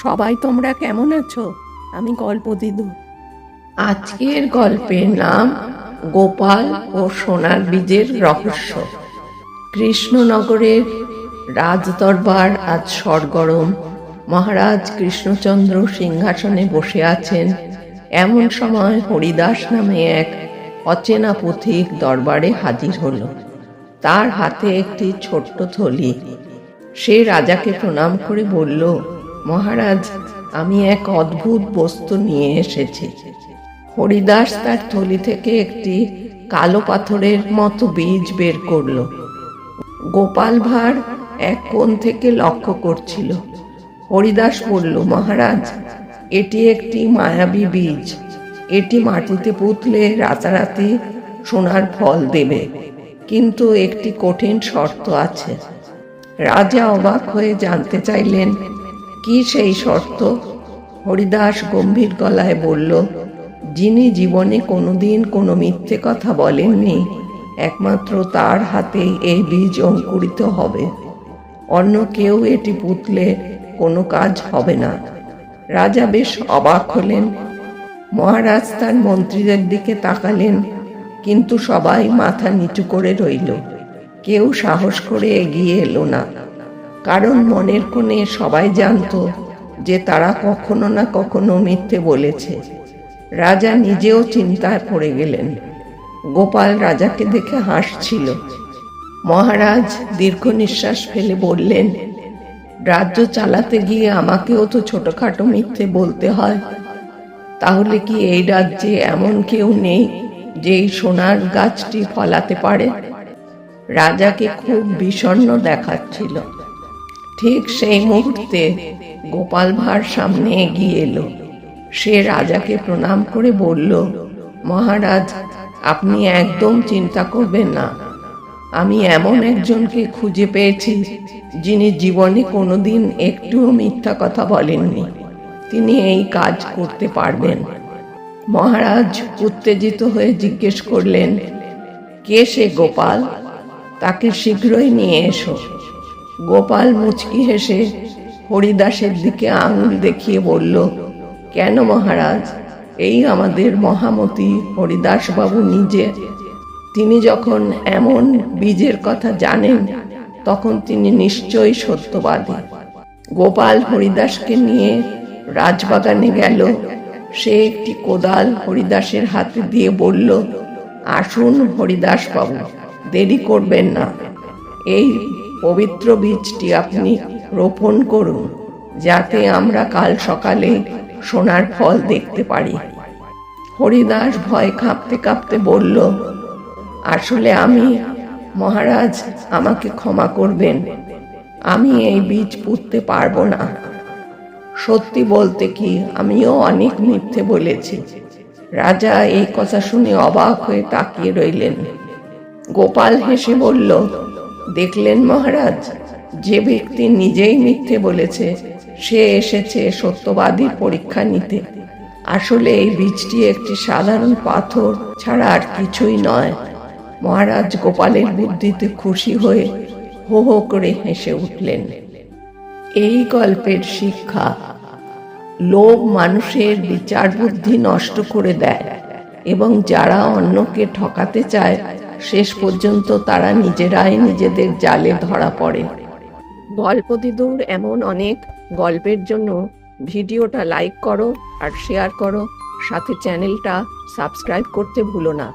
সবাই তোমরা কেমন আছো? আমি গল্পদিদু। আজকের গল্পের নাম গোপাল ও সোনার বীজের রহস্য। কৃষ্ণনগরের রাজদরবার আজ সরগরম। মহারাজ কৃষ্ণচন্দ্র সিংহাসনে বসে আছেন। এমন সময় হরিদাস নামে এক অচেনা পথিক দরবারে হাজির হলো। তার হাতে একটি ছোট্ট থলি। সে রাজাকে প্রণাম করে বলল, মহারাজ, আমি এক অদ্ভুত বস্তু নিয়ে এসেছি। হরিদাস তার থলি থেকে একটি কালো পাথরের মতো বীজ বের করলো। গোপাল ভাঁড় এক কোণ থেকে লক্ষ্য করছিল। হরিদাস বলল, মহারাজ, এটি একটি মায়াবী বীজ। এটি মাটিতে পুঁতলে রাতারাতি সোনার ফল দেবে, কিন্তু একটি কঠিন শর্ত আছে। রাজা অবাক হয়ে জানতে চাইলেন, কি সেই শর্ত? হরিদাস গম্ভীর গলায় বলল, যিনি জীবনে কোনোদিন কোনো মিথ্যে কথা বলেননি, একমাত্র তার হাতেই এই বীজ অঙ্কুরিত হবে। অন্য কেউ এটি পুঁতলে কোনো কাজ হবে না। রাজা বেশ অবাক হলেন। মহারাজ তার মন্ত্রীদের দিকে তাকালেন, কিন্তু সবাই মাথা নিচু করে রইল। কেউ সাহস করে এগিয়ে এলো না, কারণ মনের কোণে সবাই জানত যে তারা কখনো না কখনো মিথ্যে বলেছে। রাজা নিজেও চিন্তায় পড়ে গেলেন। গোপাল রাজাকে দেখে হাসছিল। মহারাজ দীর্ঘ নিঃশ্বাস ফেলে বললেন, রাজ্য চালাতে গিয়ে আমাকেও তো ছোটখাটো মিথ্যে বলতে হয়। তাহলে কি এই রাজ্যে এমন কেউ নেই যে এই সোনার গাছটি ফলাতে পারে? রাজাকে খুব বিষণ্ণ দেখাচ্ছিল। ঠিক সেই মুহূর্তে গোপাল ভাঁড় সামনে এগিয়ে এলো। সে রাজাকে প্রণাম করে বলল, মহারাজ, আপনি একদম চিন্তা করবেন না। আমি এমন একজনকে খুঁজে পেয়েছি যিনি জীবনে কোনোদিন একটুও মিথ্যা কথা বলেননি। তিনি এই কাজ করতে পারবেন। মহারাজ উত্তেজিত হয়ে জিজ্ঞেস করলেন, কে সে গোপাল? তাকে শীঘ্রই নিয়ে এসো। গোপাল মুচকি হেসে হরিদাসের দিকে আঙুল দেখিয়ে বলল, কেন মহারাজ, এই আমাদের মহামতি হরিদাস বাবু নিজে। তিনি যখন এমন বীজের কথা জানেন, তখন তিনি নিশ্চয়ই সত্যবাদী। গোপাল হরিদাসকে নিয়ে রাজবাগানে গেল। সে একটি কোদাল হরিদাসের হাতে দিয়ে বলল, আসুন হরিদাস বাবু, দেরি করবেন না। এই পবিত্র বীজটি আপনি রোপণ করুন, যাতে আমরা কাল সকালে সোনার ফল দেখতে পারি। হরিদাস ভয় কাঁপতে কাঁপতে বলল, আসলে মহারাজ, আমাকে ক্ষমা করবেন। আমি এই বীজ পুঁততে পারবো না। সত্যি বলতে কি, আমিও অনেক মিথ্যে বলেছি। রাজা এই কথা শুনে অবাক হয়ে তাকিয়ে রইলেন। গোপাল হেসে বলল, দেখলেন মহারাজ, যে ব্যক্তি নিজেই মিথ্যে বলেছে সে এসেছে সত্যবাদীর পরীক্ষা নিতে। আসলে এই বীজটি একটি সাধারণ পাথর ছাড়া আর কিছুই নয়। মহারাজ গোপালের বুদ্ধিতে খুশি হয়ে হো হো করে হেসে উঠলেন। এই গল্পের শিক্ষা, লোভ মানুষের বিচার বুদ্ধি নষ্ট করে দেয়, এবং যারা অন্যকে ঠকাতে চায় শেষ পর্যন্ত তারা নিজেরাই নিজেদের জালে ধরা পড়ে। গল্পদিদুর এমন অনেক গল্পের জন্য ভিডিওটা লাইক করো আর শেয়ার করো, সাথে চ্যানেলটা সাবস্ক্রাইব করতে ভুলো না।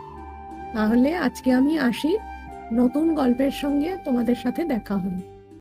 তাহলে আজকে আমি আসি, নতুন গল্পের সঙ্গে তোমাদের সাথে দেখা হবে।